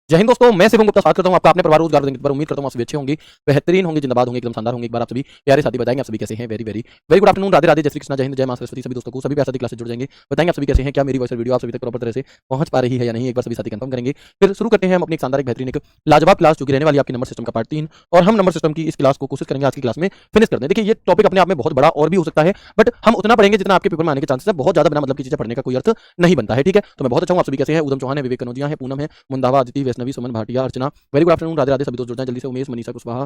जय हिंद दोस्तों, मैं शिवम गुप्ता बात करता हूं आपका अपने परिवार रोजगार देंगे पर उम्मीद करता हूं आप सभी अच्छे होंगे, बेहतरीन होंगे, जिंदाबाद होंगे, एकदम शानदार होंगे। एक बार आप सभी प्यारे साथी बताएंगे आप सभी कैसे हैं। Very very very good afternoon, Radhe Radhe, जय श्री कृष्ण, जय हिंद, जय मां सरस्वती। सभी दोस्तों को सभी प्यारे साथी क्लास से जुड़ जाएंगे, बताएंगे आप सभी कैसे हैं, क्या मेरी वॉइस वीडियो आप सभी तक प्रॉपर तरह से पहुंच पा रही है या नहीं, एक बार सभी साथी कंफर्म करेंगे। फिर शुरू करते हैं हम अपनी एक शानदार, एक बेहतरीन, एक लाजवाब क्लास जो कि रहने वाली आपकी नंबर सिस्टम का पार्ट 3। और हम नंबर सिस्टम की इस क्लास को कोशिश करेंगे आज की क्लास में फिनिश कर दें। देखिए, ये टॉपिक अपने आप में बहुत बड़ा और भी हो सकता है, बट हम उतना पढ़ेंगे जितना आपके पेपर में आने के चांसेस है। बहुत ज्यादा बिना मतलब की चीजें पढ़ने का कोई अर्थ नहीं बनता है, ठीक है। तो मैं बहुत अच्छा हूं, आप सभी कैसे हैं। उदम चौहान है, विवेक कनौजिया है, पूनम है, Mundawa, Aditi, Vaishnavi, Suman Bhatia, Archana. Very good afternoon, Radhe Radhe, सभी दोस्त जुड़ जाएं जल्दी से। उमेश, मनीषा कुशवाहा,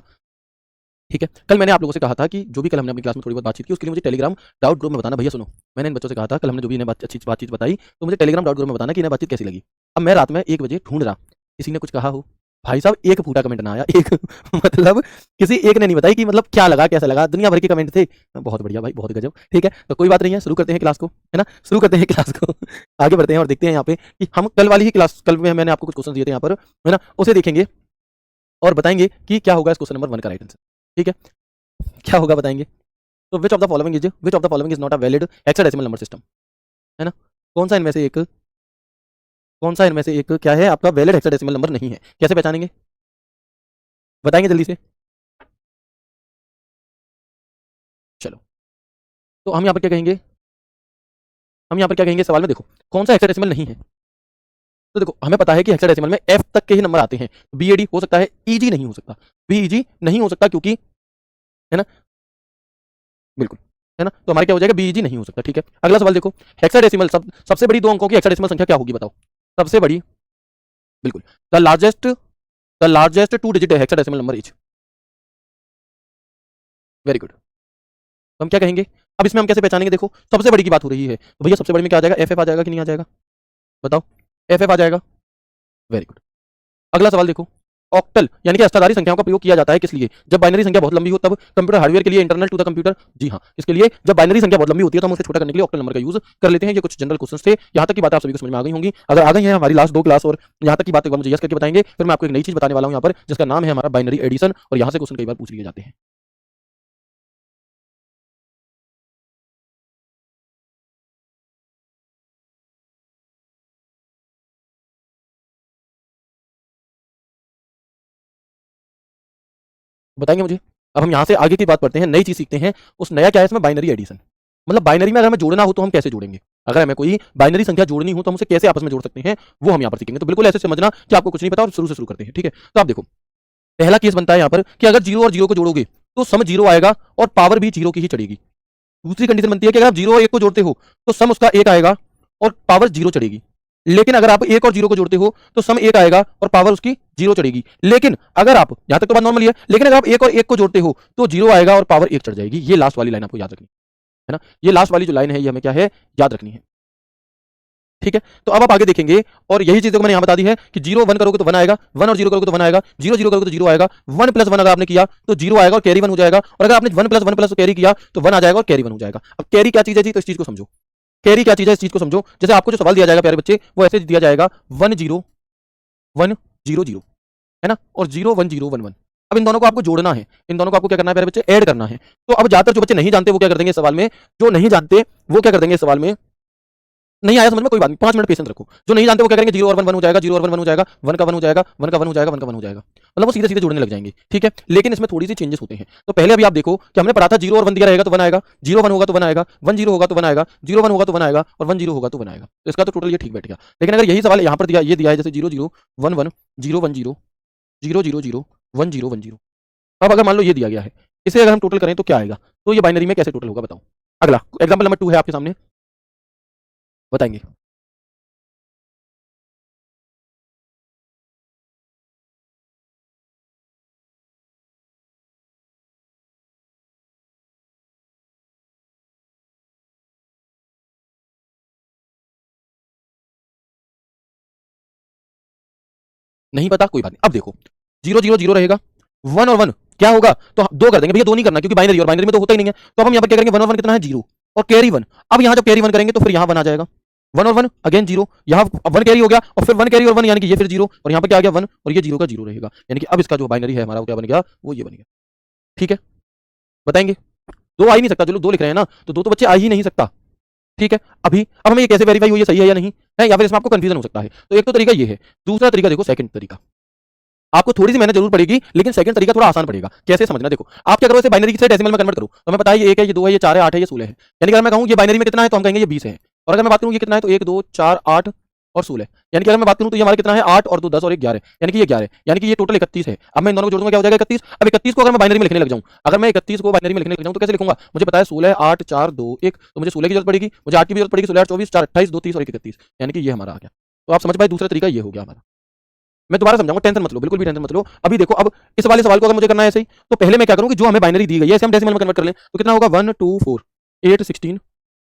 ठीक है। कल मैंने आप लोगों से कहा था कि जो भी कल हमने अपनी क्लास में थोड़ी बहुत बातचीत की उसके लिए मुझे टेलीग्राम डाउट ग्रुप में बताना। भैया सुनो, मैंने इन बच्चों से कहा था कल हमने जो भी इन्हें अच्छी बातचीत बताई, तो मुझे टेलीग्राम डाउट ग्रुप में बताना कि इन्हें बातचीत कैसी लगी। अब मैं रात में 1 बजे ढूंढ रहा, किसी ने कुछ कहा हो, भाई साहब एक फूटा कमेंट ना आया, एक मतलब किसी एक ने नहीं बताई कि मतलब क्या लगा, कैसा लगा। दुनिया भर के कमेंट थे, बहुत बढ़िया भाई, बहुत गजब, ठीक है। तो कोई बात नहीं है, शुरू करते हैं क्लास को, है ना। शुरू करते हैं क्लास को आगे बढ़ते हैं और देखते हैं यहाँ पे कि हम कल वाली ही क्लास, कल में मैंने आपको कुछ क्वेश्चन दिए थे यहाँ पर, है ना, उसे देखेंगे और बताएंगे कि क्या होगा इस क्वेश्चन नंबर 1 का राइट आंसर, ठीक है। क्या होगा बताएंगे। तो which of the following is not a valid hexadecimal number system, है ना। कौन सा इनमें से एक, कौन सा इनमें से एक क्या है आपका वैलिड हेक्साडेसिमल नंबर नहीं है। कैसे पहचानेंगे, बताएंगे जल्दी से। चलो, तो हम यहाँ पर क्या कहेंगे, हम यहाँ पर क्या कहेंगे सवाल में, देखो कौन सा हेक्साडेसिमल नहीं है। तो देखो हमें पता है कि हेक्साडेसिमल में एफ तक के ही नंबर आते हैं, बीएडी हो सकता है, ईजी नहीं हो सकता, बीईजी नहीं हो सकता क्योंकि, है ना, बिल्कुल, है ना। तो हमारे क्या हो जाएगा, बीईजी नहीं हो सकता, ठीक है। अगला सवाल देखो, हेक्साडेसिमल सबसे बड़ी 2 अंकों की हेक्साडेसिमल संख्या क्या होगी बताओ। सबसे बड़ी, बिल्कुल, the largest 2 digit hexadecimal number is, very good. तो हम क्या कहेंगे, अब इसमें हम कैसे पहचानेंगे, देखो सबसे बड़ी की बात हो रही है तो भैया सबसे बड़ी में क्या आ जाएगा, एफ आ जाएगा कि नहीं आ जाएगा, बताओ। एफ आ जाएगा, वेरी गुड। अगला सवाल देखो, ऑक्टल यानी कि अष्टाधारी संख्याओं का प्रयोग किया जाता है किस लिए, जब बाइनरी संख्या बहुत लंबी हो तब कंप्यूटर हार्डवेयर के लिए, इंटरनल टू द कंप्यूटर, जी हाँ, इसके लिए जब बाइनरी संख्या बहुत लंबी होती है तो हम उसे छोटा करने के लिए ऑक्टल नंबर का यूज कर लेते हैं। ये कुछ जनरल क्वेश्चन थे, यहाँ तक की बात आप सभी को समझ में आ गई होंगी। अगर आ गई है हमारी लास्ट 2 क्लास और यहाँ तक की बात एक बार मुझे यस करके बताएंगे, फिर मैं आपको एक नई चीज बताने वाला हूँ यहाँ पर, जिसका नाम है हमारा बाइनरी एडिशन, और यहाँ से क्वेश्चन कई बार पूछ लिए जाते हैं। बताएंगे मुझे। अब हम यहाँ से आगे की बात पढ़ते हैं, नई चीज सीखते हैं। उस नया क्या है इसमें, बाइनरी एडिशन, मतलब बाइनरी में अगर हमें जोड़ना हो तो हम कैसे जोड़ेंगे, अगर हमें कोई बाइनरी संख्या जोड़नी हो तो हम उसे कैसे आपस में जोड़ सकते हैं, वो हम यहाँ पर सीखेंगे। तो बिल्कुल ऐसे समझना कि आपको कुछ नहीं पता और शुरू से शुरू करते हैं, ठीक है। तो आप देखो, पहला केस बनता है यहाँ पर कि अगर 0 और 0 को जोड़ोगे तो सम 0 आएगा और पावर भी 0 की ही चढ़ेगी। दूसरी कंडीशन बनती है कि अगर आप 0 और 1 को जोड़ते हो तो सम उसका 1 आएगा और पावर 0 चढ़ेगी। लेकिन अगर आप 1 और 0 को जोड़ते हो तो सम 1 आएगा और पावर उसकी 0 चढ़ेगी। लेकिन अगर आप, यहां तक तो बात नॉर्मल है, लेकिन अगर आप 1 और 1 को जोड़ते हो तो 0 आएगा और पावर 1 चढ़ जाएगी। ये लास्ट वाली लाइन आपको याद रखनी है ना, ये लास्ट वाली जो लाइन है ये हमें क्या है, याद रखनी है, ठीक है। तो अब आप आगे देखेंगे और यही चीज को मैंने यहां बता दी है कि 0 1 करोगे तो 1 आएगा, 1 और 0 करोगे तो 1 आएगा, 0 0 करोगे तो 0 आएगा, 1 प्लस 1 अगर आपने किया तो 0 आएगा और कैरी 1 हो जाएगा, और अगर आपने 1 प्लस 1 प्लस कैरी किया तो 1 आ जाएगा और कैरी 1 हो जाएगा। अब कैरी क्या चीज है जी, तो इस चीज को समझो, कैरी क्या चीज है इस चीज को समझो। जैसे आपको जो सवाल दिया जाएगा प्यारे बच्चे, वो ऐसे दिया जाएगा 1 0 1 0 0, है ना, और 0 1 0 1 1। अब इन दोनों को आपको जोड़ना है, इन दोनों को आपको क्या करना है प्यारे बच्चे, ऐड करना है। तो अब ज्यादातर जो बच्चे नहीं जानते वो क्या कर देंगे इस सवाल में, जो नहीं जानते वो क्या कर देंगे इस सवाल में, नहीं आया समझ में कोई बात नहीं, 5 मिनट पेशेंस रखो। जो नहीं जानते वो क्या करेंगे, 0 और 1 1 हो जाएगा, 0 और 1 1 हो जाएगा, 1 का 1 हो जाएगा, 1 का 1 हो जाएगा, 1 का 1 हो जाएगा, मतलब वो सीधे सीधे जोड़ने लग जाएंगे, ठीक है। लेकिन इसमें थोड़ी सी चेंजेस होते हैं। तो पहले अभी आप देखो कि हमने पढ़ा था 0 और 1 दिया रहेगा तो 1 आएगा, 0 1 होगा तो 1 आएगा, 1 0 होगा तो 1 आएगा, 0 1 होगा तो 1 आएगा, और 1 0 होगा तो 1 आएगा। तो इसका तो टोटल ये ठीक बैठ गया। लेकिन अगर यही सवाल यहाँ पर दिया, ये दिया है जैसे 0 0 1 1 0 1 0 0 0 0 1 0 1 0, अब अगर मान लो ये दिया गया है, इसे अगर हम टोटल करें तो क्या आएगा, तो ये बाइनरी में कैसे टोटल होगा बताओ। अगला एग्जाम्पल नंबर 2 है आपके सामने, बताएंगे। नहीं पता कोई बात नहीं। अब देखो 0 0 0 रहेगा, 1 और 1 क्या होगा, तो 2 कर देंगे भैया, 2 नहीं करना क्योंकि बाइनरी, और बाइनरी में तो होता ही नहीं है। तो अब हम यहाँ पर क्या करेंगे, 1 और 1 कितना है, 0, और कैरी 1। अब यहाँ जब कैरी 1 करेंगे तो फिर यहाँ 1 आ जाएगा, 1 और 1 अगेन 0, यहाँ 1 कैरी हो गया और फिर 1 कैरी और 1 यानी कि ये फिर 0, और यहाँ पर क्या आ गया 1, और ये 0 का 0 रहेगा। यानी कि अब इसका जो बाइनरी है हमारा वो क्या बन गया, वो ये बन गया, ठीक है। बताएंगे, 2 आ ही नहीं सकता, जो लोग 2 लिख रहे हैं ना, तो 2 तो बच्चे आ ही नहीं सकता, ठीक है। अभी अब हमें ये कैसे वेरीफाई हुई है, सही है या नहीं, है, या फिर इसमें आपको कंफ्यूजन हो सकता है। तो एक तो तरीका ये है। दूसरा तरीका देखो, सेकंड तरीका, आपको थोड़ी सी मेहनत जरूर पड़ेगी, लेकिन सेकंड तरीका थोड़ा आसान पड़ेगा। कैसे समझना, देखो आप क्या करो, इसे बाइनरी से डेसिमल में कन्वर्ट करो, तो हमें पता है ये 1 है, ये 2 है, ये 4 है, 8 है, ये 16 है। यानी कि अगर मैं कहूँ ये बाइनरी में कितना है, तो हम कहेंगे ये 20 है। और अगर मैं बात करूँ ये कितना है, तो 1 2 4 8 और 16। यानी कि अगर मैं बात करूँ तो ये हमारा कितना है, 8 और 2 10 और 1 11, यानी कि ये 11, यानी कि ये टोटल 31 है। अब मैं इन दोनों को जोड़ूंगा, क्या हो जाएगा 31। अब 31 को अगर मैं बाइनरी में लिखने लग जाऊँ, अगर मैं 31 को बाइनरी में लिखने लग जाऊँ तो कैसे लिखूंगा, मुझे पता है 16 8 4 2 1, तो मुझे 16 की जरूरत पड़ेगी, मुझे 8 की भी जरूरत पड़ेगी, 16 8 24 4 28 2 30 और 1 31, यानी कि ये हमारा आ गया। तो आप समझ पाए, दूसरा तरीका ये हो गया हमारा। मैं दोबारा समझाऊंगा, टेंशन मत लो, बिल्कुल भी टेंशन मत लो। अभी देखो, अब इस वाले सवाल को अगर मुझे करना है ऐसे ही, तो पहले मैं क्या करूँ कि जो हमें बाइनरी दी गई है इसे हम डेसिमल में कन्वर्ट कर लें, तो कितना होगा 1 2 4 8 16,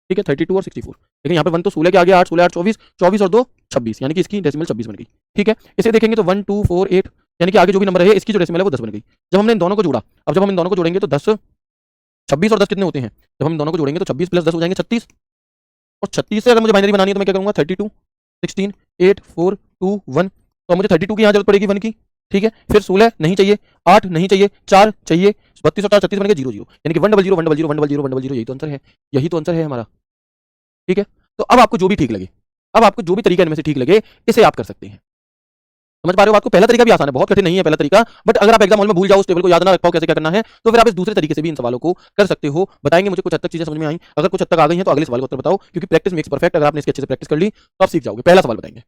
ठीक है 32 और 64। लेकिन यहाँ पर 1 तो 16 के आगे 8 16 8 24 24 और 2 26, यानी कि इसकी डेसिमल 26 बन गई। ठीक है, इसे देखेंगे तो 1 2 4 8, यानी कि आगे जो भी नंबर है इसकी जो डेसिमल है वो 10 बन गई। जब हमने इन दोनों को जोड़ा, अब जब हम इन दोनों को जोड़ेंगे तो 10 26 और 10 कितने होते हैं, जब हम इन दोनों को जोड़ेंगे तो 26 प्लस 10 हो जाएंगे 36, और 36 से अगर मुझे बाइनरी बनानी है तो मैं क्या करूंगा 32 16 8 4 2 1, तो मुझे 32 की यहाँ जरूरत पड़ेगी 1 की। ठीक है, फिर 16 नहीं चाहिए, 8 नहीं चाहिए, 4 चाहिए, 32 और 4 36 बन गए 0 0, यानी कि 1 0 0 1 0 0 1 0 0 1 0, यही तो आंसर है, यही तो आंसर है हमारा। ठीक है, तो अब आपको जो भी ठीक लगे, अब आपको जो भी तरीका इनमें से ठीक लगे इसे आप कर सकते हैं। समझ पा रहे हो बात को, पहला तरीका भी आसान है, बहुत कठिन नहीं है पहला तरीका, बट अगर आप एग्जाम हॉल में भूल जाओ, उस टेबल को याद ना रख पाओ कैसे क्या करना है, तो फिर आप इस दूसरे तरीके से भी इन सवालों को कर सकते हो। बताएंगे मुझे कुछ हद तक चीजें समझ में आई, अगर कुछ हद तक आ गई हैं तो अगले सवाल का उत्तर बताओ, क्योंकि प्रैक्टिस मेक्स परफेक्ट। अगर आपने इसकी अच्छे से प्रैक्टिस कर ली तो आप सीख जाओगे। पहला सवाल बताएंगे,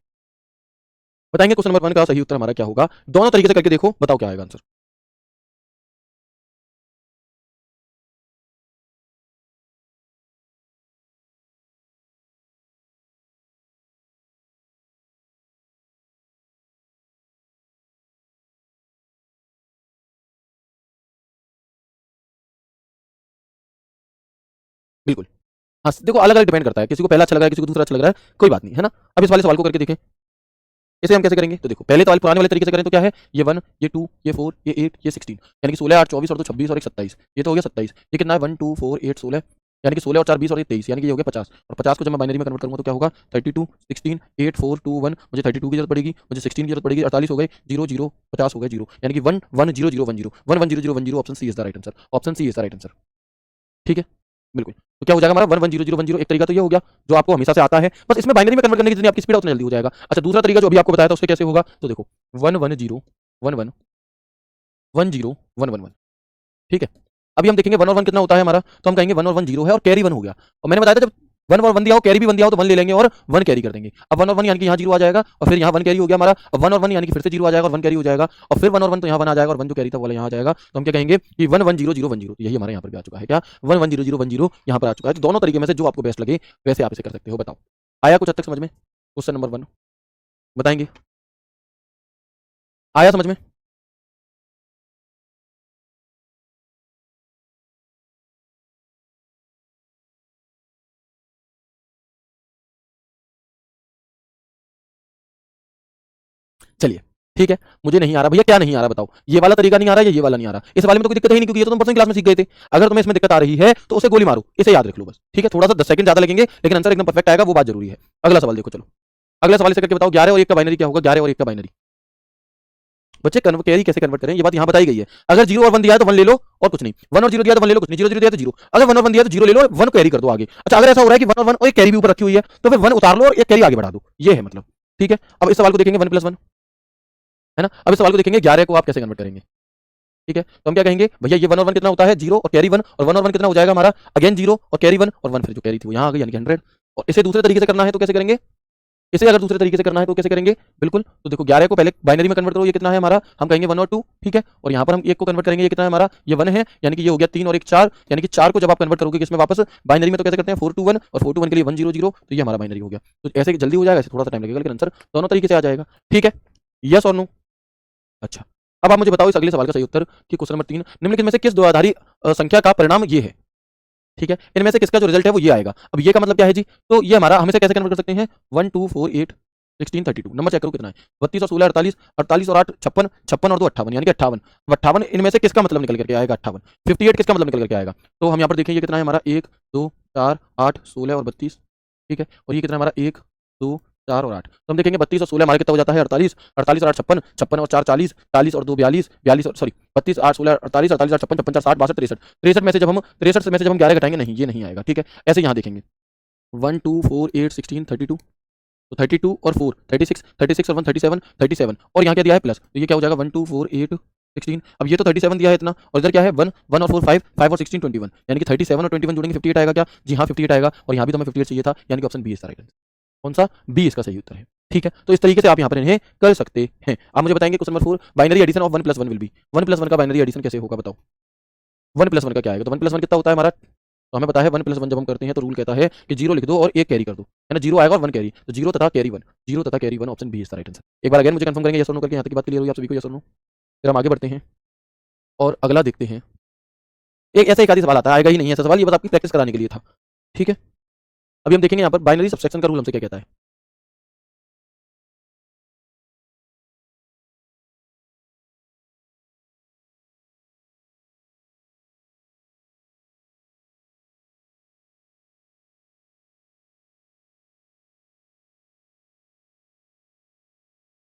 बताएंगे क्वेश्चन नंबर 1 का सही उत्तर हमारा क्या होगा। दोनों तरीके से करके देखो, बताओ क्या आएगा आंसर। बिल्कुल, हाँ देखो अलग अलग डिपेंड करता है, किसी को पहला अच्छा लग रहा है, किसी को दूसरा अच्छा लग रहा है, कोई बात नहीं है ना। अब इस वाले सवाल को करके देखें, इसे हम कैसे करेंगे, तो देखो पहले तो पुराने वाले तरीके से करें तो क्या है, ये 1 ये 2 ये 4 ये 8 ये 16, यानी कि 16 8 24 और 2 26 और 1 27, ये तो हो गया 27। ये कितना है 1 2 4 8 16, यानी कि 16 और 4 20 और 1 23, यानी कि ये हो गया 50। और 50 को जब मैं बाइनरी में कन्वर्ट करूंगा तो क्या होगा 32 16 8 4 2 1, मुझे 32 की जरूरत पड़ेगी, मुझे 16 की जरूरत पड़ेगी, 48 हो गए 0 0 50 हो गए 0, यानी कि 1 1 0 0 1 0 1 1 0 0 1 0, option C is the right answer, option C is the right answer. ठीक है, बिल्कुल, तो क्या हो जाएगा हमारा 1 1 0 0 1 0, एक तरीका तो ये हो गया जो आपको हमेशा से आता है, बस इसमें बाइनरी में कन्वर्ट करने की जितनी आपकी स्पीड उतना जल्दी हो जाएगा। अच्छा, दूसरा तरीका जो अभी आपको बताया था उससे कैसे होगा, तो देखो 1 1 0 1 1 1 0 1 1 1, ठीक है। अभी हम देखेंगे 1 और 1 कितना होता है हमारा, तो हम कहेंगे 1 और 1 0 है और कैरी 1 हो गया। और मैंने बताया था जब 1 और 1 दिया हो, कैरी भी 1 दिया हो, तो 1 ले लेंगे और 1 कैरी कर देंगे। अब 1 और 1 यानी कि यहाँ 0 आ जाएगा, और फिर यहाँ 1 कैरी हो गया हमारा। अब 1 और 1 यानी कि फिर से 0 आ जाएगा और 1 कैरी हो जाएगा, और फिर 1 और 1 तो यहाँ 1 आ जाएगा और 1 जो कैरी था वाला यहाँ आ जाएगा। तो हम क्या कहेंगे कि 1 1 0 0 1 0, यही हमारे यहाँ पर भी आ चुका है, क्या 1 1 0 0 1 0 यहाँ पर आ चुका है। तो दोनों तरीके में से जो आपको बेस्ट लगे वैसे आप इसे कर सकते हो। बताओ आया कुछ हद तक समझ में, क्वेश्चन नंबर 1 बताएंगे, आया समझ में। चलिए ठीक है, मुझे नहीं आ रहा भैया, क्या नहीं आ रहा बताओ, ये वाला तरीका नहीं आ रहा है, ये वाला नहीं आ रहा, इस वाले में तो कोई दिक्कत ही नहीं, क्योंकि ये तो तुम परसों क्लास में सीख गए थे। अगर तुम्हें इसमें दिक्कत आ रही है तो उसे गोली मारो, इसे याद रख लो बस। ठीक है, थोड़ा सा 10 सेकंड ज्यादा लगेंगे लेकिन आंसर एकदम परफेक्ट आएगा, वो बात जरूरी है। अगला सवाल देखो, चलो अगला सवाल से करके बताओ 11 और 1 का बाइनरी क्या होगा, 11 और 1 का बाइनरी। बच्चे कैरी कैसे कन्वर्ट करें, ये बात यहाँ बताई गई है। अगर 0 और 1 दिया है तो 1 ले लो और कुछ नहीं, 1 और 0 दिया तो 1 ले लो, कुछ नहीं, 0 0 दिया तो 0, अगर 1 और 1 दिया तो 0 ले लो, 1 कैरी कर दो आगे। अच्छा, अगर ऐसा हो रहा है कि 1 और 1 और एक कैरी भी ऊपर रखी हुई है तो फिर 1 उतार लो और एक कैरी आगे बढ़ा दो, ये है मतलब। ठीक है, अब इस सवाल को देखेंगे 1 + 1, है ना। अब इस सवाल को देखेंगे 11 को आप कैसे कन्वर्ट करेंगे। ठीक है, तो हम क्या कहेंगे भैया, ये 1 और 1 कितना होता है 0 और कैरी 1, और 1 और 1 कितना हो जाएगा हमारा अगेन 0 और कैरी 1 और 1 फिर जो कैरी थी वो यहाँ आ गई, यानी कि 100। और इसे दूसरे तरीके से करना है तो कैसे करेंगे, इसे अगर दूसरे तरीके से करना है तो कैसे करेंगे, बिल्कुल। तो देखो 11 को पहले बाइनरी में कन्वर्ट करो, ये कितना है हमारा, हम कहेंगे 1 और 2, ठीक है। और यहाँ पर हम 1 को कन्वर्ट करेंगे, ये कितना है हमारा, ये 1 है, यानी कि ये हो गया 3 और 1 4, यानी कि 4 को जब आप कन्वर्ट करोगे किसमें वापस बाइनरी में तो कैसे करते हैं 4 to 1, और 4 to 1 के लिए 1 0 0, तो ये हमारा बाइनरी हो गया। तो ऐसे जल्दी हो जाएगा, ऐसे थोड़ा सा टाइम लगेगा, लेकिन आंसर दोनों तरीके से आ जाएगा। ठीक है, यस और नो। अच्छा, अब आप मुझे बताओ इस अगले सवाल का सही उत्तर कि क्वेश्चन नंबर 3, निम्नलिखित में से किस द्विआधारी संख्या का परिणाम ये है। ठीक है, इनमें से किसका जो रिजल्ट है वो ये आएगा। अब ये का मतलब क्या है जी, तो ये हमारा हम इसे कैसे कन्वर्ट कर सकते हैं 1 2 4 8 16 32, नंबर चेक करो कितना है 32 और 16 48, 48 और 8 56, 56 और 2 58, यानी कि 58। 58 इनमें से किसका मतलब निकल करके आएगा 58, 58 किसका मतलब निकल करके आएगा। तो हम यहाँ पर देखें ये कितना है हमारा 1 2 4 8 16 और 32, ठीक है। और ये कितना है हमारा 1 2 4 और 8, तो हम देखेंगे 32 और 16 हमारे कितना हो जाता है 48, 48 और 8 56, 56 और 4 40, 40 और 2 42, 42 और सॉरी 32 8 16 48, 48 8 56, 56 60 62 63, 63 में से जब हम 63 में से जब हम 11 घटाएंगे नहीं, ये नहीं आएगा। ठीक है, ऐसे यहाँ देखेंगे 1 2 4 8 16 32, तो 32 और 4 36, 36 और 1 37, 37 और यहाँ क्या दिया है प्लस, तो ये क्या हो जाएगा 1 2 4 8 16। अब ये तो 37 दिया है इतना, और इधर क्या है 1 1 और 4 5 5 और 16 21, यानी कि 37 और 21 जोड़ेंगे 58 आएगा क्या जी हाँ 58 आएगा, और यहाँ भी तो हमें 58 चाहिए था, यानी कि ऑप्शन बी इसका राइट आंसर। कौन सा बी इसका सही उत्तर है। ठीक है, तो इस तरीके से आप यहाँ पर इन्हें कर सकते हैं। आप मुझे बताएंगे question number 4 binary addition of 1 + 1 will be, 1 + 1 का बाइनरी एडिशन कैसे होगा बताओ। 1 + 1 का क्या आएगा, तो 1 + 1 कितना होता है हमारा, तो हमें पता है 1 + 1 जब हम करते हैं तो रूल कहता है कि 0 लिख दो और 1 कैरी कर दो, है ना, 0 आएगा और 1 कैरी, तो 0 तथा कैरी 1, 0 तथा carry 1, option B is the right answer. एक बार अगेन मुझे कंफर्म करेंगे यस और नो करके, यहाँ तक की बात क्लियर हुई आप सभी को, यस और नो। फिर हम आगे बढ़ते हैं और अगला देखते हैं। एक ऐसा एक आधी सवाल आता है, आएगा ही नहीं ऐसा सवाल, ये बस आपकी प्रैक्टिस कराने के लिए था। ठीक है, अभी हम देखेंगे यहाँ पर बाइनरी सबट्रैक्शन का रूल हमसे क्या कहता है।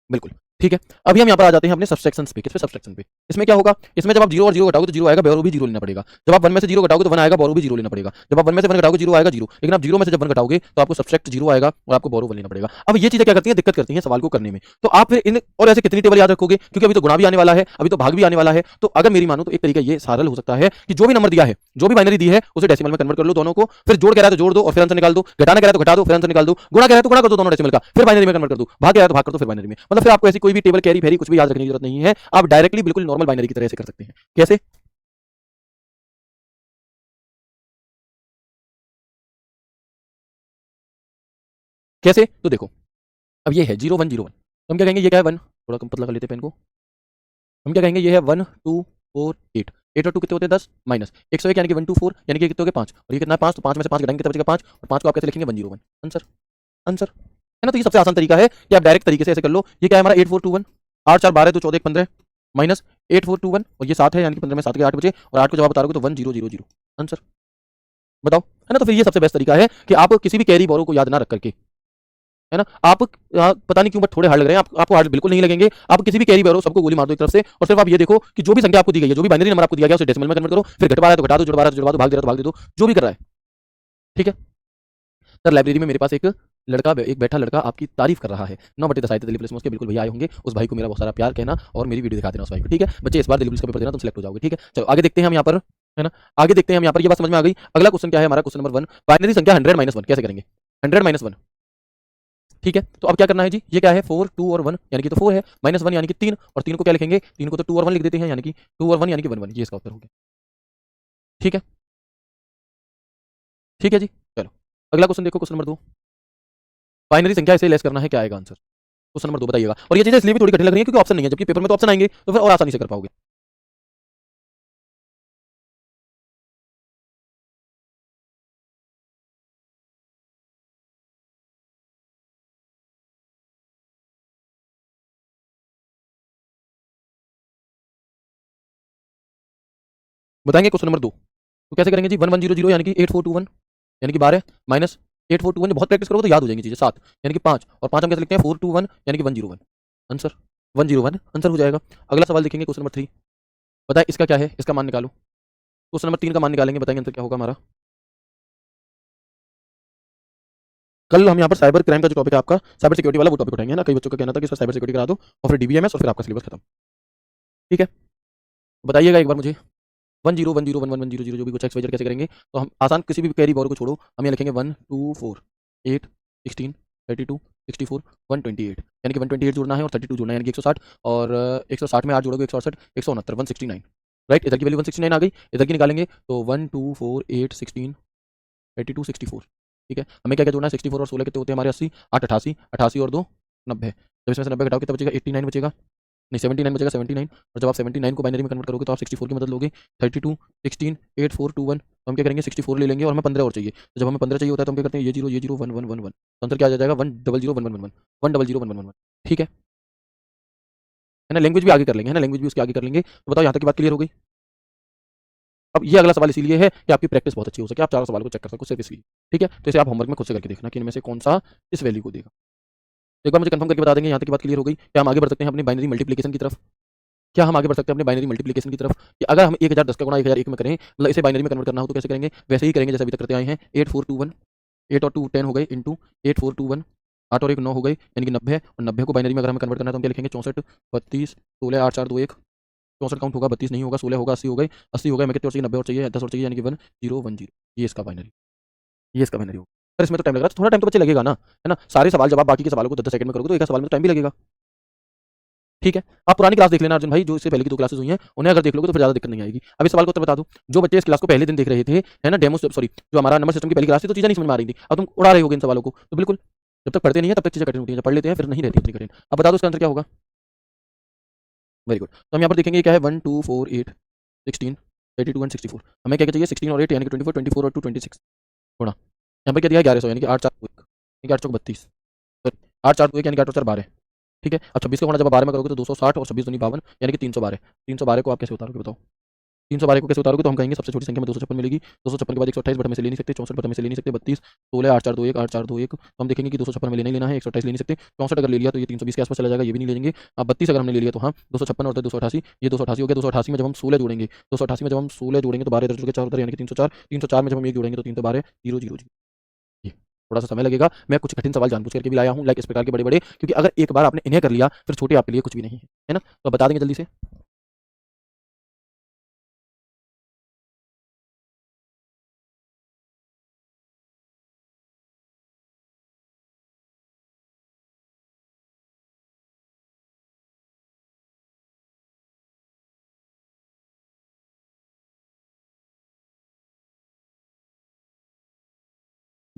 बिल्कुल, ठीक है। अभी हम यहाँ पर आ जाते हैं अपने सब्सट्रैक्शंस पे, किस पे सब्सट्रैक्शन पे। इसमें क्या होगा, इसमें जब आप 0 और 0 घटाओगे तो 0 आएगा, बोरो भी 0 लेना पड़ेगा। जब आप 1 में से 0 घटाओगे तो 1 आएगा, बोरो भी 0 लेना पड़ेगा। जब आप 1 में से 1 घटाओगे 0 आएगा 0, लेकिन आप 0 में से जब 1 घटाओगे तो आपको सब्सट्रैक्ट 0 आएगा और आपको बोरो 1 लेना पड़ेगा। अब ये चीजें क्या करती हैं, दिक्कत करती हैं सवाल को करने में। तो आप फिर इन और ऐसे कितनी टेबल याद रखोगे, क्योंकि अभी तो गुणा भी आने वाला है, अभी तो भाग भी आने वाला है। तो अगर मेरी मानो तो एक तरीका ये सरल हो सकता है कि जो भी नंबर दिया है, जो भी बाइनरी दी है उसे डेसिमल में कन्वर्ट कर लो दोनों को, फिर जोड़ कह रहा है तो जोड़ दो और फिर आंसर निकाल दो, घटाना कह रहा है तो घटा दो फिर आंसर निकाल दो, गुणा कह रहा है तो गुणा कर दो दोनों डेसिमल का, फिर बाइनरी में कन्वर्ट कर दो, भाग कह रहा है तो भाग कर दो फिर बाइनरी में। मतलब फिर आपको ऐसी कोई भी टेबल कैरी फेरी कुछ भी याद रखने की जरूरत नहीं है, आप डायरेक्टली बिल्कुल नॉर्मल बाइनरी की तरह से कर सकते हैं। कैसे, कैसे तो देखो, अब ये है 0 1 0 1, तो हम क्या कहेंगे, ये क्या है 1, थोड़ा कम पतला कर लेते हैं पेन को, हम क्या कहेंगे ये है 1 2 4 8, 8 और 2 कितने होते हैं 10, माइनस 101 यानी कि 1 2 4 यानी कि कितने हो गए 5, और ये कितना है 5, तो 5 में से 5 घटाएंगे कितना बचेगा 5, और 5 को आप कैसे लिखेंगे 101, आंसर, आंसर है ना। तो ये सबसे आसान तरीका है कि आप डायरेक्ट तरीके से ऐसे कर लो। ये क्या है हमारा 8421, 8 4 12 2 14 15, माइनस 8421 और ये 7 है, यानी कि 15 में 7 के 8 बचे, और 8 को जब आप उतारोगे तो 1000, आंसर बताओ, है ना। तो फिर ये सबसे बेस्ट तरीका है कि आप किसी भी कैरी बोरो को याद ना रख करके, है ना, आप पता नहीं क्यों बट थोड़े हार्ड लग रहे हैं, आपको हार्ड बिल्कुल नहीं लगेंगे। आप किसी भी कैरी बैरो सबको गोली मार दो एक तरफ से, और सिर्फ आप ये देखो कि जो भी संख्या आपको दी गई है, जो भी बाइनरी नंबर आपको दिया गया उसे डेसिमल में कन्वर्ट करो, फिर घटा रहा है तो घटा दो, जुड़वा रहा है तो जुड़वा दो, भाग दे रहा है तो भाग दे दो, जो भी कर रहा है। ठीक है सर, लाइब्रेरी में मेरे पास एक लड़का, एक बैठा लड़का आपकी तारीफ कर रहा है, 9/10 आए थे दिल्ली पुलिस में, उसके बिल्कुल भैया आए होंगे, उस भाई को मेरा बहुत सारा प्यार कहना और मेरी वीडियो दिखा देना उस भाई को। ठीक है बच्चे, इस बार दिल्ली पुलिस का पेपर देना, तुम सेलेक्ट हो जाओगे। ठीक है चलो आगे देखते हैं हम यहाँ पर, है ना, आगे देखते हैं हम यहाँ पर, ये बात समझ में आ गई। अगला क्वेश्चन क्या है हमारा, क्वेश्चन नंबर 1, बाइनरी संख्या 100 - 1 कैसे करेंगे, 100 - 1। ठीक है, तो अब क्या करना है जी, ये क्या है 4 2 और 1 यानी कि तो 4 है, -1 यानी कि 3, और 3 को क्या लिखेंगे, 3 को तो 2 और 1 लिख देते हैं, यानी कि 2 और 1 यानी कि 1 1, ये इसका उत्तर हो गया। ठीक है, ठीक है जी। चलो अगला क्वेश्चन देखो, क्वेश्चन नंबर 2, बाइनरी संख्या इसे लेस करना है, क्या आएगा आंसर, क्वेश्चन नंबर 2 बताइएगा। और ये चीजें इसलिए भी थोड़ी कठिन लग रही है क्योंकि ऑप्शन नहीं है, जबकि पेपर में तो ऑप्शन आएंगे तो फिर और आसानी से कर पाओगे। बताएंगे क्वेश्चन नंबर 2, तो कैसे करेंगे जी, 1100 यानी कि 8421 यानी कि 12, माइनस 8421, बहुत प्रैक्टिस करोगे तो याद हो जाएंगी चीजें, 7 यानी कि 5, और 5 हम कैसे लिखते हैं 421 यानी कि 101, आंसर 101 आंसर हो जाएगा। अगला सवाल देखेंगे क्वेश्चन नंबर 3, बताए इसका क्या है, इसका मान निकालो। क्वेश्चन नंबर 3 का मान निकालेंगे, बताएंगे आंसर क्या होगा हमारा। कल हम यहाँ पर साइबर क्राइम का जो टॉपिक है आपका, साइबर सिक्योरिटी वाला, वो टॉपिक उठाएंगे ना। कई बच्चों का कहना था कि सर साइबर सिक्योरिटी करा दो और फिर डीबीएमएस और फिर आपका सिलेबस खत्म। ठीक है, बताइएगा एक बार मुझे, 10 10 11 10 0 जो भी कुछ एक्स वाई जेड कैसे करेंगे। तो हम आसान, किसी भी कैरी बोरो को छोड़ो, हम यहाँ लिखेंगे 1 2 4 8 16 32 64 128, यानी कि 128 जोड़ना है और 32 जोड़ना है, यानी कि 160, और 160 में 8 जोड़ोगे 168, 169 169, राइट। इधर की वैल्यू 169 आ गई, इधर की निकालेंगे तो 1 2 4 8 16 32 64। ठीक है, हमें क्या क्या जोड़ना है, 64 और 16 कितने होते हैं हमारे 80, 8 88, 88 और 2 90, जब इसमें से 90 घटाओ कितना बचेगा, 89 बचेगा, नहीं 79 बचेगा, 79, और जब आप 79 को बाइनरी में कन्वर्ट करोगे तो आप 64 की मदद लोगे, 32 16 8 4 2 1, तो हम क्या करेंगे 64 ले लेंगे और हमें 15 और चाहिए, तो जब हमें 15 चाहिए होता है तो हम क्या करते हैं, ये 0 1 1 1 1, तो आंसर क्या आ जाएगा 100 1 1 1 1 100 1 1 1 1, ठीक है ना। लैंग्वेज भी आगे कर लेंगे, है ना, लैंग्वेज भी उसके आगे कर लेंगे। तो बताओ यहाँ तक की बात क्लियर हो गई। अब ये अगला सवाल इसीलिए है कि आपकी प्रैक्टिस बहुत अच्छी हो सके, आप चारों सवाल को चेक कर सको सिर्फ इसलिए। ठीक है, तो इसे आप होमवर्क में खुद से करके देखना कि इनमें से कौन सा इस वैल्यू को देगा। तो एक बार मुझे कंफर्म करके बता देंगे यहाँ तक की बात क्लियर हो गई, क्या हम आगे बढ़ सकते हैं अपनी बाइनरी मल्टीप्लिकेशन की तरफ। क्या हम आगे बढ़ सकते हैं अपने बाइनरी मल्टीप्लिकेशन की तरफ, कि अगर हम 1010 का गुणा 1001 में करें, मतलब इसे बाइनरी में कन्वर्ट करना हो तो कैसे करेंगे, वैसे ही करेंगे जैसे अभी तक करते आए हैं। 8421, 8 और 2 10 हो गए, इंटू 8421 8 और 1 9 हो गई, यानी कि 90, और 90 को बाइनरी में अगर हमें कन्वर्ट करना है तो हम क्या लिखेंगे 64 32 16 8 4 2 1। 64 काउंट होगा, 32 नहीं होगा, 16 होगा, 80 हो गई, 80 हो गए, हमें कितने और चाहिए 90 और चाहिए, 10 और चाहिए, यानी कि 1010। ये इसका बाइनरी, ये इसका बाइनरी होगा। सर इसमें तो टाइम लग रहा है, थोड़ा टाइम तो बच्चे लगेगा ना, है ना। सारे सवाल जब आप बाकी के सवालों को 10 सेकंड में करोगे तो एक सवाल में तो टाइम भी लगेगा। ठीक है, आप पुरानी क्लास देख लेना अर्जुन भाई, जो इससे पहले की 2 क्लासेस हुई हैं उन्हें अगर देख लोगे तो फिर ज़्यादा दिक्कत नहीं आएगी। अब इस सवाल को उत्तर बता दो, जो बच्चे इस क्लास को पहले दिन देख रहे थे, है ना, डेमो सॉरी जो हमारा नंबर सिस्टम की पहली क्लास थी, तो चीज़ें नहीं समझ में आ रही थी, अब तुम उड़ा रहे होगे इन सवालों को, तो बिल्कुल जब तक पढ़ते नहीं है तब तक चीज़ें कठिन होती हैं, जब पढ़ लेते हैं फिर नहीं रहती इतनी कठिन। अब बता दो इसका आंसर क्या होगा। वेरी गुड, तो हम यहाँ पर देखेंगे ये क्या है 1 2 4 8 16 82 एंड 64। हमें क्या क्या चाहिए 16 और 8 यानी कि 24 24 और 2 26 थोड़ा। यहाँ पे क्या दिया है 1100 यानी कि 8 4 2 1 यानी कि 8 चौक 32, सॉरी 8 4 2 1 यानी कि 8 4 12। ठीक है, अब 26 का गुणा जब आप 12 में करोगे तो 260 और 26 दूनी 52 यानी कि 312। 312 को आप कैसे उतारोगे बताओ। 312 को कैसे उतारोगे, तो हम कहेंगे सबसे छोटी संख्या में 256 मिलेगी, 256 के बाद 128 बट हमें से ले नहीं सकते, 64 बट हमें से ले नहीं सकते, 32 16 8 4 2 1 8 4 2 1। तो हम देखेंगे कि 256 हमें लेना ही लेना है, 128 ले नहीं सकते, 64 अगर ले लिया तो ये 320 के आसपास चला जाएगा, ये भी नहीं ले लेंगे। अब 32 अगर हमने ले लिया तो हाँ 256 और 288, ये 288 हो गया। 288 में जब हम 16 जोड़ेंगे, 288 में जब हम 16 जोड़ेंगे तो 12 इधर जुड़ के 4 उधर यानी कि 304। 304 में जब हम 1 जोड़ेंगे तो 312 0 0 0। ये थोड़ा सा समय लगेगा, मैं कुछ कठिन सवाल जानबूझ करके भी लाया हूँ, लाइक इस प्रकार के बड़े बड़े, क्योंकि अगर एक बार आपने इन्हें कर लिया फिर छोटे आपके लिए कुछ भी नहीं है ना। तो बता देंगे जल्दी से।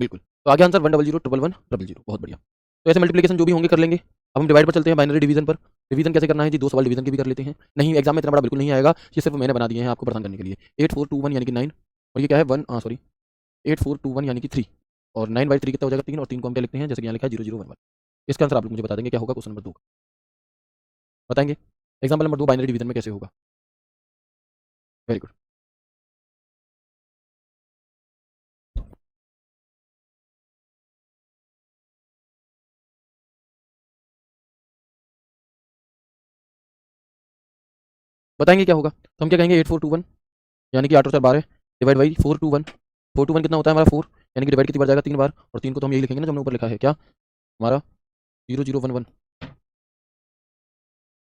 बिल्कुल, तो आगे आंसर 100 111 100, बहुत बढ़िया। तो ऐसे मल्टीप्लिकेशन जो भी होंगे कर लेंगे। अब हम डिवाइड पर चलते हैं, बाइनरी डिवीजन पर। डिवीजन कैसे करना है जी, 2 सवाल डिवीजन के भी कर लेते हैं। नहीं एग्जाम में इतना बड़ा बिल्कुल नहीं आएगा, ये सिर्फ मैंने बना दिए हैं आपको परेशान करने के लिए। 8 4 2 1 यानी कि 9, और ये क्या है 1 सॉरी 8 4 2 1 यानी कि 3, और 9/3 कितना हो जाएगा 3, और 3 को हम क्या लिखते हैं जैसे कि यहाँ लिखा है 0 0 1 1। इसका आंसर आप लोग मुझे बता देंगे क्या होगा क्वेश्चन नंबर 2 का, बताएंगे। एग्जाम्पल नंबर 2 बाइनरी डिवीजन में कैसे होगा। वेरी गुड, बताएंगे क्या होगा। तो हम क्या कहेंगे 8 4 2 1 यानी कि 8 और 4 12 डिवाइड बाई 4 2 1। 4 2 1 कितना होता है हमारा 4, यानी कि डिवाइड कितनी बार जाएगा 3 बार, और 3 को तो हम यही लिखेंगे ना जो हमने ऊपर लिखा है क्या हमारा 0 0 1 1।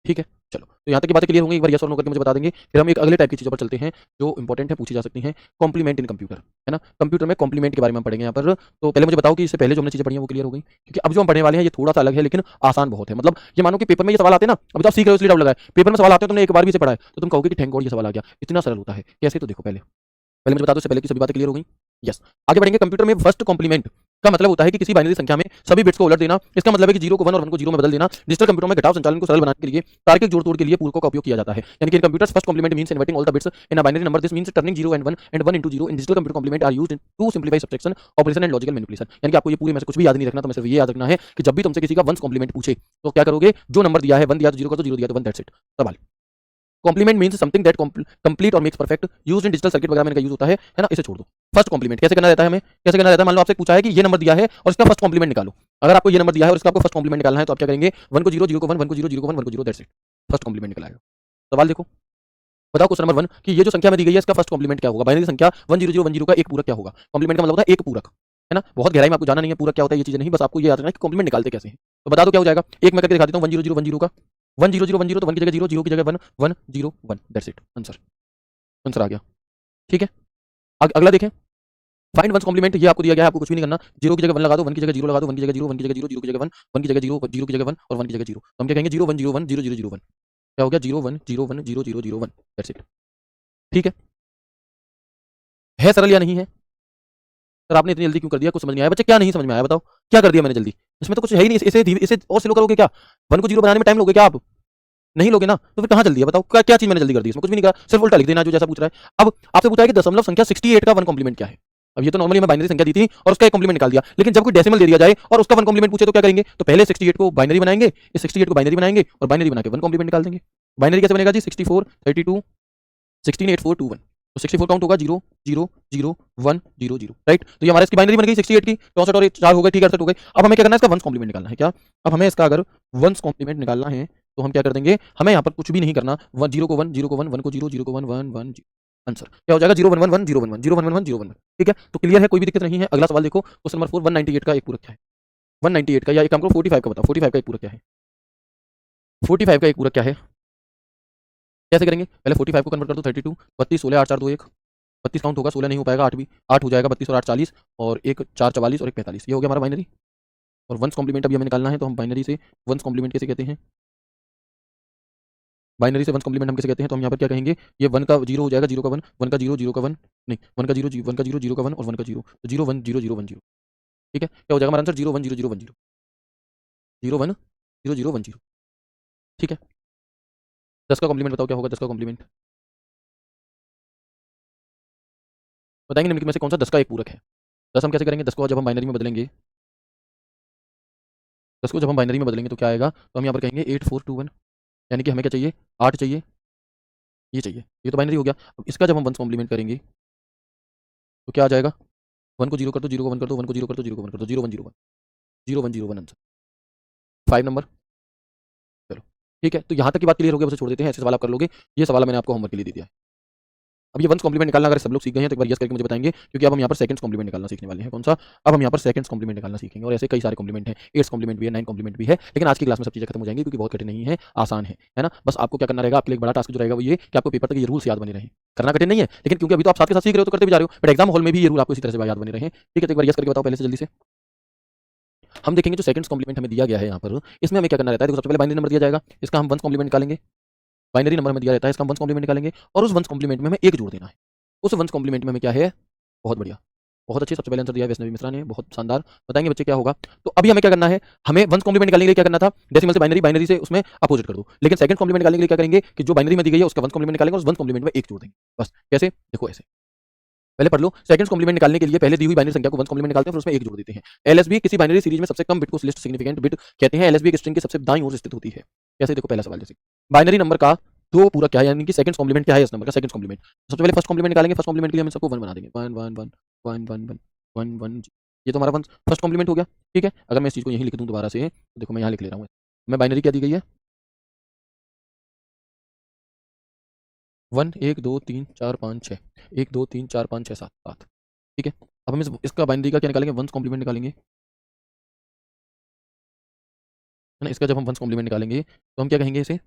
ठीक है, चलो तो यहाँ तक की बातें क्लियर होंगी, एक बार यस और नो करके मुझे बता देंगे। फिर हम एक अगले टाइप की चीज़ों पर चलते हैं जो इंपॉर्टेंट है, पूछी जा सकती हैं। कॉम्प्लीमेंट इन कंप्यूटर, है ना। कंप्यूटर में कॉम्प्लीमेंट के बारे में हम पढ़ेंगे यहाँ पर। तो पहले मुझे बताओ कि इससे पहले जो हमने चीज़ें पढ़ी हैं वो क्लियर हो गई, क्योंकि अब जो हम पढ़ने वाले हैं ये थोड़ा सा अलग है लेकिन आसान बहुत है। मतलब ये मानो कि पेपर में ये सवाल आते हैं ना, अब तो आप सीख रहे हो इसलिए डाउट लगा है, पेपर में सवाल आते हैं तुमने एक बार भी इसे पढ़ा है तो तुम कहोगे कि थैंक गॉड ये सवाल आ गया, इतना सरल होता है कैसे। तो देखो पहले पहले मुझे बता दो, इससे पहले की सभी बातें क्लियर हो गई। यस, आगे बढ़ेंगे। कंप्यूटर में फर्स्ट कॉम्प्लीमेंट का मतलब होता है कि किसी बाइनरी संख्या में सभी बिट्स को उलट देना। इसका मतलब है कि 0 को 1 और 1 को 0 में बदल देना। डिजिटल कंप्यूटर में घटाव संचालन को सरल बनाने के लिए तार्किक जोड़ तोड़ के लिए पूर्वकों का उपयोग किया जाता है। यानी कि in computers first complement means inverting all the bits in a binary number. This means turning 0 and 1 and 1 into 0 in digital computer complement are used to simplify subtraction operation and logical manipulation. यानी कि आपको ये पूरी में से कुछ भी याद नहीं रखना, तो मैं सिर्फ ये याद रखना है कि जब भी तुमसे किसी का वंस कॉम्प्लीमेंट पूछे तो क्या करोगे, जो नंबर दिया है 1 दिया तो 0 का, तो 0 दिया तो 1, दैट्स इट सवाल। Complement means something that complete और makes perfect, used in digital circuit वगैरह में इनका यूज होता है ना। इसे छोड़ दो। फर्स्ट कॉम्प्लीमेंट कैसे करना रहता है, हमें कैसे करना रहता है। मान लो आपसे पूछा है कि ये नंबर दिया है और इसका फर्स्ट कॉम्प्लीमेंट निकालो। अगर आपको ये नंबर दिया है और इसका आपको फर्स्ट कॉम्प्लीमेंट निकालना है तो आप क्या करेंगे 1 को 0 0 को 1 1 को 0 0 को 1 1 को 0, दैट्स इट फर्स्ट कॉम्प्लीमेंट निकल आएगा। सवाल देखो, बताओ क्वेश्चन नंबर 1 कि ये जो संख्या में दी गई है इसका फर्स्ट कॉम्प्लीमेंट क्या होगा। बाइनरी संख्या 1 0 0 1 0 का एक पूरक क्या होगा। कॉम्प्लीमेंट का मतलब होता है एक पूरक, है ना। बहुत गहराई में आपको जाना नहीं है पूरक क्या होता है, ये चीजें नहीं, बस आपको ये याद रखना है कि कॉम्प्लीमेंट निकालते कैसे हैं। तो बता दो क्या हो जाएगा, एक मैं करके दिखा देता हूँ 1 0 0 1 0 का 1 0 0 1 0, तो 1 की जगह 0 0 की जगह 1 1 0 1, दैट्स इट आंसर। आंसर आ गया, ठीक है। अगला देखें, फाइंड वंस कॉम्प्लीमेंट। ये आपको दिया गया है, आपको कुछ भी नहीं करना। 0 की जगह 1 लगा दो, 1 की जगह 0 लगा दो, 1 की जगह 0 1 की जगह 0 0 की जगह 1 1 की जगह 0 0 की जगह 1 और 1 की जगह 0। तो हम क्या कहेंगे 0 1 0 1 0 0 0 1। क्या हो गया 0 1 0 1 0 0 0 1, दैट्स इट। ठीक है सरल या नहीं है। सर आपने इतनी जल्दी क्यों कर दिया, कुछ समझ नहीं आया बच्चे, क्या नहीं समझ में आया बताओ, क्या कर दिया मैंने जल्दी। इसमें तो कुछ है ही नहीं, इसे और स्लो करोगे क्या। 1 को 0 बनाने में टाइम लोगे क्या आप, नहीं लोगे ना, तो फिर कहाँ जल्दी है बताओ। क्या क्या चीज मैंने जल्दी कर दी, इसमें कुछ भी नहीं करा, सिर्फ उल्टा लिख देना जो जैसा पूछ रहा है। अब आपसे पूछा है कि दशमलव संख्या 68 का 1 कॉम्प्लीमेंट क्या है। अब ये तो नॉर्मली हमें बाइनरी संख्या दी थी और उसका एक कॉम्प्लीमेंट निकाल दिया, लेकिन जब कोई डेसिमल दे दिया जाए और उसका 1 कॉम्प्लीमेंट पूछे तो क्या करेंगे, तो पहले 68 को बाइनरी बनाएंगे, इस 68 को बाइनरी बनाएंगे और बाइनरी बना के 1 कॉम्प्लीमेंट निकाल देंगे। बाइनरी कैसे बनेगा जी 64 32 16 8 4 2 1। तो 64 काउंट होगा 0 0 0 1 0 0, राइट। तो ये हमारा इसकी बाइनरी बन गई 68 की, 64 और 4 हो गए, ठीक है 68 हो गए। अब हमें क्या करना है, इसका वंस कॉम्प्लीमेंट निकालना है क्या। अब हमें इसका अगर वंस कॉम्प्लीमेंट निकालना है तो हम क्या कर देंगे, हमें यहाँ पर कुछ भी नहीं करना। 0 को 1 0 को 1 1 को 0 0 को 1 1 1 0, आंसर क्या हो जाएगा 0 1 1 1 0 1 1 0 1 1 1 0 1 1। ठीक है, तो क्लियर है, कोई भी दिक्कत नहीं है। अगला सवाल देखो, क्वेश्चन नंबर 4 198 का एक पूरक क्या है। 198 का, या एक काम करो 45 का बताओ, 45 का एक पूरा क्या है, 45 का एक पूरा क्या है, कैसे करेंगे, पहले 45 को कन्वर्ट कर दो 32, 32 16 8 4 2 1, 32 काउंट होगा, 16 नहीं हो पाएगा, 8 भी 8 हो जाएगा, 32 और 8 40, और एक 4 44 और एक 45, ये हो गया हमारा बाइनरी। और वंस कॉम्प्लीमेंट अभी हमें निकालना है, तो हम बाइनरी से वंस कॉम्प्लीमेंट कैसे कहते हैं, बाइनरी से वंस कॉम्प्लीमेंट हम कैसे कहते हैं, तो हम यहाँ पर क्या कहेंगे, ये 1 का 0 हो जाएगा, 0 का 1, 1 का 0, 0 का 1, नहीं 1 का 0, 1 का 0, 0 का 1 और 1 का 0, तो 0 1 0 0 1 0, ठीक है, क्या हो जाएगा हमारा आंसर, 0 1 0 0 1 0, 0 1 0 0 1 0, ठीक है। 10 का कॉम्प्लीमेंट बताओ क्या होगा, 10 का कॉम्प्लीमेंट बताएंगे निम्नलिखित में से कौन सा 10 का एक पूरक है। 10 हम कैसे करेंगे, 10 को जब हम बाइनरी में बदलेंगे, 10 को जब हम बाइनरी में बदलेंगे तो क्या आएगा, तो हम यहाँ पर कहेंगे 8 4 2 1, यानी कि हमें क्या चाहिए, 8 चाहिए, ये चाहिए, ये तो बाइनरी हो गया। अब इसका जब हम वंस कॉम्प्लीमेंट करेंगे तो क्या आ जाएगा, 1 को 0 कर दो, 0 को 1 कर दो, 1 को 0 कर दो, 0 को 1 कर दो, 0 1 0 1, 0 1 0 1 आंसर 5 नंबर। चलो ठीक है, तो यहाँ तक की बात क्लियर हो गई, उसे छोड़ देते हैं, ऐसे सवाल आप कर लोगे, ये सवाल मैंने आपको होमवर्क के लिए दे दिया है। अब ये वंस कॉम्प्लीमेंट निकालना अगर सब लोग सीख गए हैं तो एक बार यस करके मुझे बताएंगे, क्योंकि अब हम यहाँ पर सेकंड्स कॉम्प्लीमेंट निकालना सीखने वाले हैं। कौन सा, अब हम यहाँ पर सेकंड्स कॉम्प्लीमेंट निकालना सीखेंगे, और ऐसे कई सारे कॉम्प्लीमेंट हैं, 8 कॉम्प्लीमेंट भी है, 9 कॉम्प्लीमेंट भी है, लेकिन आज की क्लास में सब चीजें खत्म हो जाएंगी, क्योंकि बहुत कठिन नहीं है, आसान है ना। बस आपको क्या करना रहेगा, आपके लिए एक बड़ा टास्क जो रहेगा वो ये कि आपको पेपर तक ये रूल्स याद बने रहे। करना कठिन नहीं है, लेकिन क्योंकि अभी तो आप साथ के साथ सीख रहे हो तो करते भी जा रहे हो, बट एग्जाम हॉल में भी ये रूल आपको इसी तरह से याद बने रहे। ठीक है, तो एक बार यस करके बताओ पहले से जल्दी से। हम देखेंगे जो सेकंड्स कॉम्प्लीमेंट हमें दिया गया है यहाँ पर, इसमें हमें क्या करना रहता है, देखो सबसे पहले बाइनरी नंबर दिया जाएगा, इसका हम वंस कॉम्प्लीमेंट निकालेंगे, बाइनरी नंबर हमें दिया रहता है, इसका हम वंस कॉम्प्लीमेंट निकालेंगे, और उस वंस कॉम्प्लीमेंट में हमें एक जोड़ देना है। उस वंस कॉम्प्लीमेंट में हमें क्या है, बहुत बढ़िया, बहुत अच्छे, सबसे पहले आंसर दिया है वैष्णवी मिश्रा ने, बहुत शानदार। बताएंगे बच्चे क्या होगा। तो अभी हमें क्या करना है, हमें वंस कॉम्प्लीमेंट निकालने के लिए क्या करना था, डेसिमल से बाइनरी, बाइनरी से उसमें अपोजिट कर दो, लेकिन सेकंड कॉम्प्लीमेंट निकालने के लिए क्या करेंगे कि जो बाइनरी में दी गई है उसका वंस कॉम्प्लीमेंट निकालेंगे और उस वंस कॉम्प्लीमेंट में एक जोड़ देंगे, बस। कैसे, देखो ऐसे, पहले पढ़ लो, सेकंड्स कॉम्प्लीमेंट निकालने के लिए पहले दी हुई बाइनरी संख्या को वंस कॉम्प्लीमेंट निकालते हैं, फिर उसमें एक जोड़ देते हैं। एलएसबी किसी बाइनरी सीरीज में सबसे कम बिट को लिस्ट सिग्निफिकेंट बिट कहते हैं, एलएसबी एक स्ट्रिंग के सबसे दाईं ओर स्थित होती है। कैसे, देखो पहला सवाल, जैसे बाइनरी नंबर का दो पूरा क्या है, यानी कि सेकंड्स कॉम्प्लीमेंट क्या है इस नंबर का, सेकंड्स कॉम्प्लीमेंट। सबसे पहले फर्स्ट कॉम्प्लीमेंट निकालेंगे, फर्स्ट कॉम्प्लीमेंट के लिए हम सबको 1 बना देंगे, 1 1 1 1 1 1 1 1, ये तो हमारा फर्स्ट कॉम्प्लीमेंट हो गया। ठीक है, अगर मैं इस चीज को यहीं लिख दूं दोबारा से, तो देखो मैं यहाँ लिख ले रहा हूँ, मैं बाइनरी क्या दी गई है, 1 1 2 3 4 5 6, 1 2 3 4 5 6 7 7। ठीक है, अब हम इसका बाइनरी का क्या निकालेंगे, वंस कॉम्प्लीमेंट निकालेंगे, है ना। इसका जब हम वंस कॉम्प्लीमेंट निकालेंगे तो हम क्या कहेंगे इसे,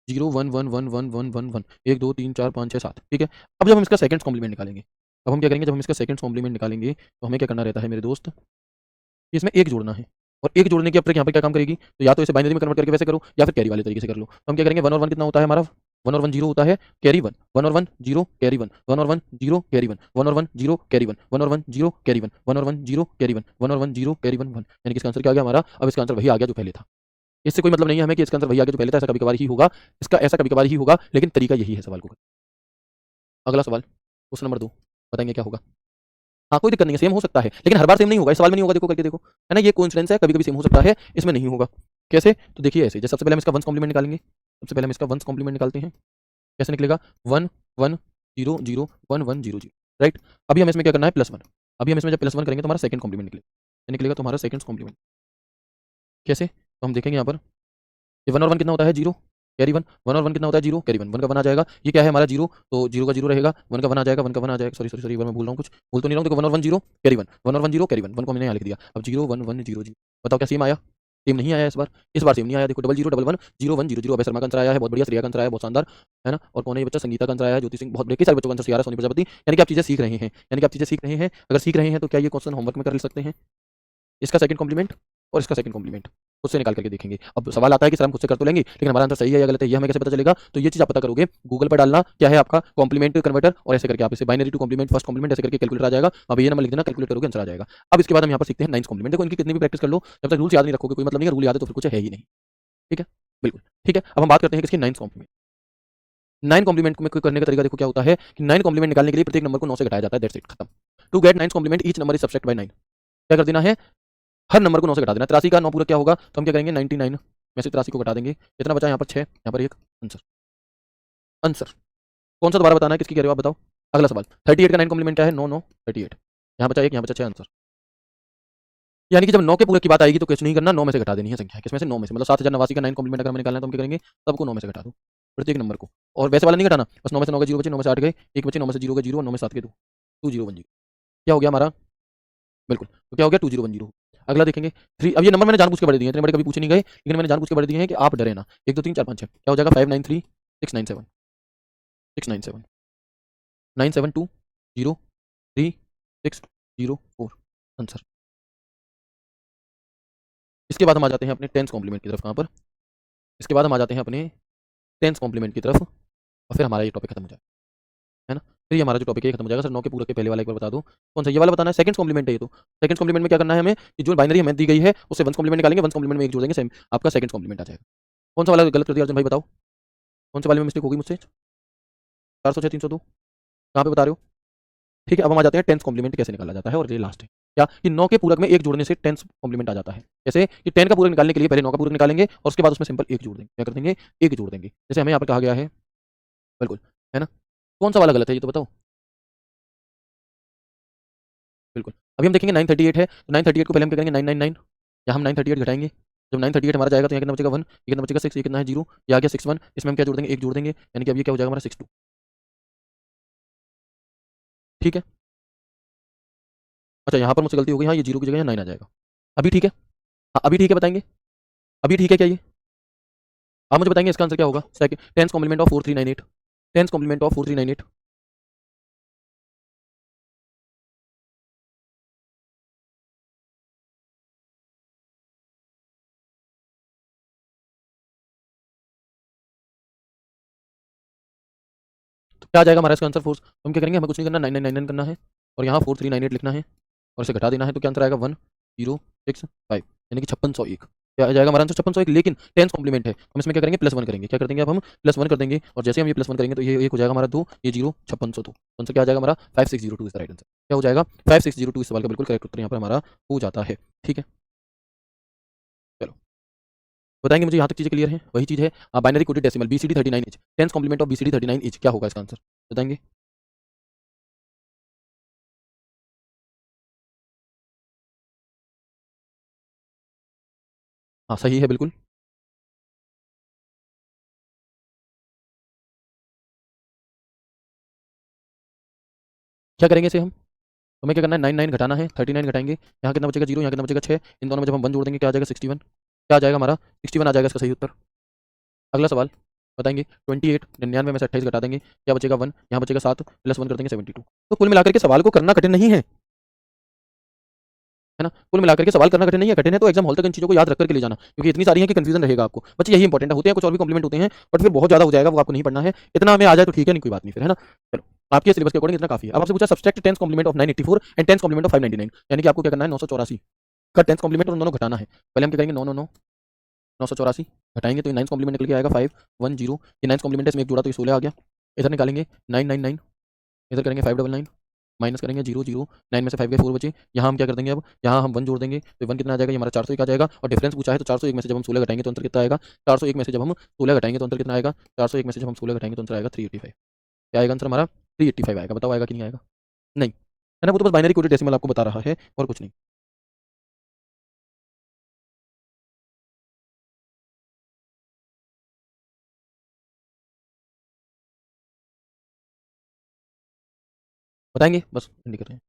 0 1 1 1 1 1 1 1, 1 2 3 4 5 6 7। ठीक है, अब जब हम इसका सेकंड्स कॉम्प्लीमेंट निकालेंगे, अब हम क्या करेंगे, जब हम इसका सेकंड्स कॉम्प्लीमेंट निकालेंगे तो हमें क्या करना रहता है मेरे दोस्त, कि इसमें एक जोड़ना है, और एक जोड़ने की अब तक यहाँ पर क्या काम करेगी, तो या तो इसे बाइनरी में कन्वर्ट करके वैसे करो, या फिर कैरी वाले तरीके से कर लो। तो हम क्या करेंगे, 1 और 1 कितना होता है हमारा, 1 और 1 0 होता है, कैरी 1, 1 और 1 0 कैरी 1, 1 और 1 0 कैरी 1, 1 और 1 0 कैरी 1, 1 और 1 0 कैरी 1, 1 और 1 0 कैरी 1, 1 और 1 0 कैरी 1 1, यानी कि इसका आंसर क्या आ गया हमारा, अब इसका आंसर वही आ गया जो पहले था। इससे कोई मतलब नहीं है हमें कि इसका आंसर वही आ गया जो पहले था, ऐसा कभी कभार ही होगा, इसका ऐसा कभी कभार ही होगा, लेकिन तरीका यही है सवाल को। अगला सवाल, क्वेश्चन नंबर 2, बताएंगे क्या होगा। हाँ कोई दिक्कत नहीं है, सेम हो सकता है, लेकिन हर बार सेम नहीं होगा, इस सवाल में नहीं होगा, देखो करके देखो, है ना, ये कोइंसिडेंस है, कभी कभी सेम हो सकता है, इसमें नहीं होगा। कैसे, तो देखिए ऐसे, जैसे सबसे पहले हम इसका वंस कॉम्प्लीमेंट निकालेंगे, सबसे पहले हम इसका वंस कॉम्प्लीमेंट निकालते हैं, कैसे निकलेगा, 1 1 0 0 1 1 0 0, राइट। अभी हमें इसमें क्या करना है, +1, अभी हम इसमें जब +1 करेंगे तो हमारा सेकंड कॉम्प्लीमेंट निकलेगा तुम्हारा सेकंड कॉम्प्लीमेंट। कैसे, तो हम देखेंगे यहाँ पर, ये 1 और 1 कितना होता है, 0 कैरी 1, 1 और 1 कितना होता है, 0 कैरी 1, 1 का 1 आ जाएगा, ये क्या है हमारा 0, तो 0 का 0 रहेगा, 1 का 1 आ जाएगा, 1 का 1 आ जाएगा, सॉरी सॉरी सॉरी, मैं भूल रहा हूँ, कुछ भूल तो नहीं रहा हूँ, देखो 1 और 1 0 कैरी 1, 1 और 1 0 कैरी 1, 1 को मैंने यहाँ लिख दिया, अब 0 1 1 0 0, बताओ क्या सेम आया, सेम नहीं आया इस बार सेम नहीं आया, देखो 0 0 1 1 0 1 0 0, अभय शर्मा का आंसर आया है, बहुत बढ़िया, श्रेया का आंसर आया, बहुत शानदार, है ना। और कौन है ये बच्चा, संगीता का आंसर आया है, ज्योति सिंह, बहुत बढ़िया, सारे बच्चों का आंसर आ रहा है, सोनी प्रजापति, यानी कि आप चीजें सीख रहे हैं, यानी कि आप चीजें सीख रहे हैं, अगर सीख रहे हैं तो क्या ये क्वेश्चन होमवर्क में कर सकते हैं, इसका सेकंड कॉम्प्लीमेंट और इसका सेकंड कॉम्प्लीमेंट खुद से निकाल करके देखेंगे। अब सवाल आता है कि सर हम खुद से कर तो लेंगे, लेकिन हमारा आंसर सही है या गलत है ये हमें कैसे पता चलेगा, तो ये चीज आप पता करोगे, गूगल पर डालना क्या है आपका कॉम्प्लीमेंट कन्वर्टर, और ऐसे करके आप इसे binary two complement first complement ऐसे करके कैलकुलेटर आ जाएगा, अब ये नंबर लिख देना, कैलकुलेट करोगे आंसर आ जाएगा। अब इसके बाद हम यहाँ पर सीखते हैं नाइन्थ कॉम्प्लीमेंट, देखो इनकी कितनी भी प्रैक्टिस कर लो, जब तक रूल्स याद नहीं रखोगे कोई मतलब नहीं है, रूल याद है तो फिर कुछ है ही नहीं। ठीक है, बिल्कुल ठीक है। अब हम बात करते हैं किसकी, नाइन्थ कॉम्प्लीमेंट। 9 कॉम्प्लीमेंट में करने का तरीका देखो क्या होता है कि 9 कॉम्प्लीमेंट निकालने के लिए प्रत्येक नंबर को 9 से घटाया जाता है, दैट्स इट, खत्म। To get 9 complement each number is subtract by 9, क्या कर देना है, हर नंबर को 9 से घटा देना। 83 का 9 पूरा क्या होगा, तो हम क्या करेंगे 99 में से 83 को घटा देंगे, कितना बचा यहाँ पर 6, यहाँ पर 1, आंसर आंसर कौन सा दोबारा बताना है, किसकी कह रहे हो आप बताओ। अगला सवाल, 38 का 9 कॉम्प्लीमेंट क्या है, 9 9 38, यहाँ बचा 1, यहाँ बचा 6, आंसर। यानी कि जब 9 के पूरे की बात आएगी तो कुछ नहीं करना, 9 में से घटा देनी है संख्या, किसमें से, 9 में से, मतलब 7089 का 9 कॉम्प्लीमेंट अगर हमें निकालना है तो हम क्या करेंगे, सबको 9 में से घटा दो प्रत्येक नंबर को, और वैसे वाला नहीं घटाना, बस 9 में से 9 के 0 बचे, 9 में से 8 गए, 1 बचे, 9 में से 0 गए 0, 9 में 7 के 2, 2010, क्या हो गया हमारा, बिल्कुल, तो क्या हो गया 2010। अगला देखेंगे 3। अब ये नंबर मैंने जानबूझ के बड़े दिए हैं, इतने बड़े कभी पूछे नहीं गए, लेकिन मैंने जानबूझ के बड़े दिए हैं कि आप डरे ना। 1 2 3 4 5 6 क्या हो जाएगा 5 9 3 6 9 7 6 9 7 9 7 2 0 3 6 0 4 आंसर। इसके बाद हम आ जाते हैं अपने टेंस कॉम्प्लीमेंट की तरफ। कहाँ पर? इसके बाद हम आ जाते हैं अपने टेंस कॉम्प्लीमेंट की तरफ और फिर हमारा ये टॉपिक खत्म हो जाएगा, है ना। फिर ये हमारा जो टॉपिक है खत्म हो जाएगा। सर 9 के पूरक के पहले वाला एक बार बता दो कौन सा, ये वाला बताना है। सेकंड कॉम्प्लीमेंट है ये तो। सेकंड कॉम्प्लीमेंट में क्या करना है हमें कि जो बाइनरी हमें दी गई है उससे वंस कॉम्प्लीमेंट निकालेंगे, वंस कॉम्प्लीमेंट में एक जोड़ देंगे, सेम आपका सेकंड कॉम्प्लीमेंट आ जाएगा। कौन सा वाला गलत कर दिया अर्जुन भाई बताओ, कौन से वाले में मिस्टेक होगी मुझसे? 406 302 कहाँ पे बता रहे हो? ठीक है, अब हम आ जाते हैं टेंस कॉम्प्लीमेंट कैसे निकाला जाता है और ये लास्ट है क्या कि 9 के पूरक में एक जोड़ने से टेंस कॉम्प्लीमेंट आ जाता है। जैसे कि 10 का पूरक निकालने के लिए पहले 9 का पूरक निकालेंगे और उसके बाद उसमें सिंपल एक जोड़ देंगे। क्या कर देंगे? एक जोड़ देंगे। जैसे हमें यहाँ पर कहा गया है, बिल्कुल, है ना। कौन सा वाला गलत है ये तो बताओ। बिल्कुल, अभी हम देखेंगे 938 है तो 938 को पहले हम क्या करेंगे 999, या हम 938 घटाएंगे। जब 938 हमारा जाएगा तो यहाँ कितना बचेगा 1, ये कितना बचेगा 6, ये कितना है 0, ये आ गया 61। इसमें हम क्या जोड़ देंगे? एक जोड़ देंगे, यानी कि अब ये क्या हो जाएगा हमारा 62। ठीक है, अच्छा यहाँ पर मुझसे गलती हो गई, हाँ ये 0 की जगह 9 आ जाएगा। अभी ठीक है? हाँ अभी ठीक है, बताएंगे अभी ठीक है क्या ये? आप मुझे बताएंगे इसका आंसर क्या होगा? Second ten's complement of 4398, ten's complement of 4398। तो क्या आ जाएगा हमारा इसका आंसर? फोर्स हम क्या करेंगे, हमें कुछ नहीं करना, 9999 करना है और यहाँ 4398 लिखना है और इसे घटा देना है। तो क्या आंसर आएगा 1065, यानी कि 5601। क्या आ जाएगा हमारा आंसर? 5601। लेकिन टेंस कॉम्प्लीमेंट है, हम इसमें क्या करेंगे? +1 करेंगे। क्या कर देंगे अब हम? +1 कर देंगे और जैसे हम ये +1 करेंगे तो ये एक हो जाएगा हमारा 2, ये 0, 5602। आंसर क्या आ जाएगा हमारा? 5602 इज द राइट आंसर। क्या हो जाएगा? 5602 इस सवाल का बिल्कुल करेक्ट उत्तर यहाँ पर हमारा हो जाता है। ठीक है, चलो बताएंगे मुझे यहाँ तक चीज़ें क्लियर हैं? वही चीज़ है binary coded decimal BCD 39H, ten's complement of BCD 39H क्या होगा इसका आंसर? बताएंगे? हाँ सही है बिल्कुल। क्या करेंगे इसे हम? हमें क्या करना है? 99 घटाना है, 39 घटाएंगे, यहाँ कितना बचेगा 0, यहाँ कितना बचेगा 6, इन दोनों में जब हम 1 जोड़ देंगे क्या आ जाएगा 61। क्या आ जाएगा हमारा? 61 आ जाएगा इसका सही उत्तर। अगला सवाल बताएंगे 28, 99 में से 28 घटा देंगे, क्या बचेगा 1, यहाँ बचेगा 7, +1 कर देंगे 72। तो कुल मिलाकर के सवाल को करना कठिन नहीं है, है ना। कुल मिलाकर के सवाल करना कठिन नहीं है, कठिन है तो एग्जाम हॉल तक इन चीज़ों को याद रख करके ले जाना, क्योंकि इतनी सारी है कि कंफ्यूजन रहेगा आपको। बच्चे यही इंपॉर्टेंट है, होते हैं कुछ और भी कॉम्प्लीमेंट होते हैं बट फिर बहुत ज़्यादा हो जाएगा, वो आपको नहीं पढ़ना है। इतना हमें आ जाए तो ठीक है, नहीं कोई बात नहीं फिर, है ना। चलो आपके सिलेबस के अकॉर्डिंग इतना काफी है। अब आपसे पूछा subtract ten's complement of 984 and ten's complement of 599, यानी कि आपको क्या करना है 984 का टेंस कॉम्प्लीमेंट और उन दोनों घटाना है। पहले हम क्या करेंगे 9 9 9 984 घटाएंगे तो ये 9 कॉम्प्लीमेंट निकल के आएगा 510। ये 9 कॉम्प्लीमेंट इसमें एक जोड़ा तो ये 16 आ गया। इधर निकालेंगे 999, इधर करेंगे 599, माइनस करेंगे 0 0, 9 में से 5 गए 4 बचे। यहाँ हम क्या कर देंगे अब? यहाँ हम 1 जोड़ देंगे तो 1 कितना आ जाएगा? ये हमारा 401 आ जाएगा और डिफरेंस पूछा है तो 401 में से जब हम 16 घटाएंगे तो अंतर कितना आएगा? 401 में से जब हम 16 घटाएंगे तो अंतर कितना आएगा? 401 में से जब हम 16 घटाएंगे तो अंतर आएगा 385। क्या आएगा आंसर हमारा? 385 आएगा। बताओ आएगा कि नहीं आएगा? नहीं, है ना। वो तो बस बाइनरी कोडेड डेसिमल आपको बता रहा है और कुछ नहीं। बताएंगे बस हिंदी कर रहे हैं।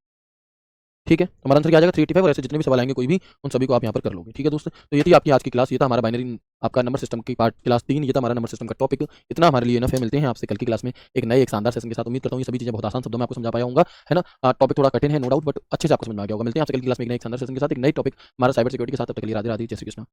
ठीक है, तो हमारा आंसर क्या आ जाएगा 385 और ऐसे जितने भी सवाल आएंगे कोई भी उन सभी को आप यहाँ पर कर लोगे। ठीक है दोस्तों, तो ये थी आपकी आज की क्लास, ये था हमारा बाइनरी आपका नंबर सिस्टम की पार्ट क्लास 3, ये था हमारा नंबर सिस्टम का टॉपिक। इतना हमारे लिए इनफ है। मिलते हैं आपसे कल की क्लास में एक नए एक शानदार सेशन के साथ। उम्मीद करता हूँ ये सभी चीज़ें बहुत आसान शब्दों में आपको समझा पाया होगा, है ना। टॉपिक थोड़ा कठिन है नो डाउट, बट अच्छे से आपको समझ में आ गया होगा। मिलते हैं आपसे कल की क्लास में एक नए एक शानदार सेशन के साथ, एक नई टॉपिक हमारा साइबर सिक्योरिटी के साथ। तब तक के लिए राधे राधे, जय श्री कृष्ण।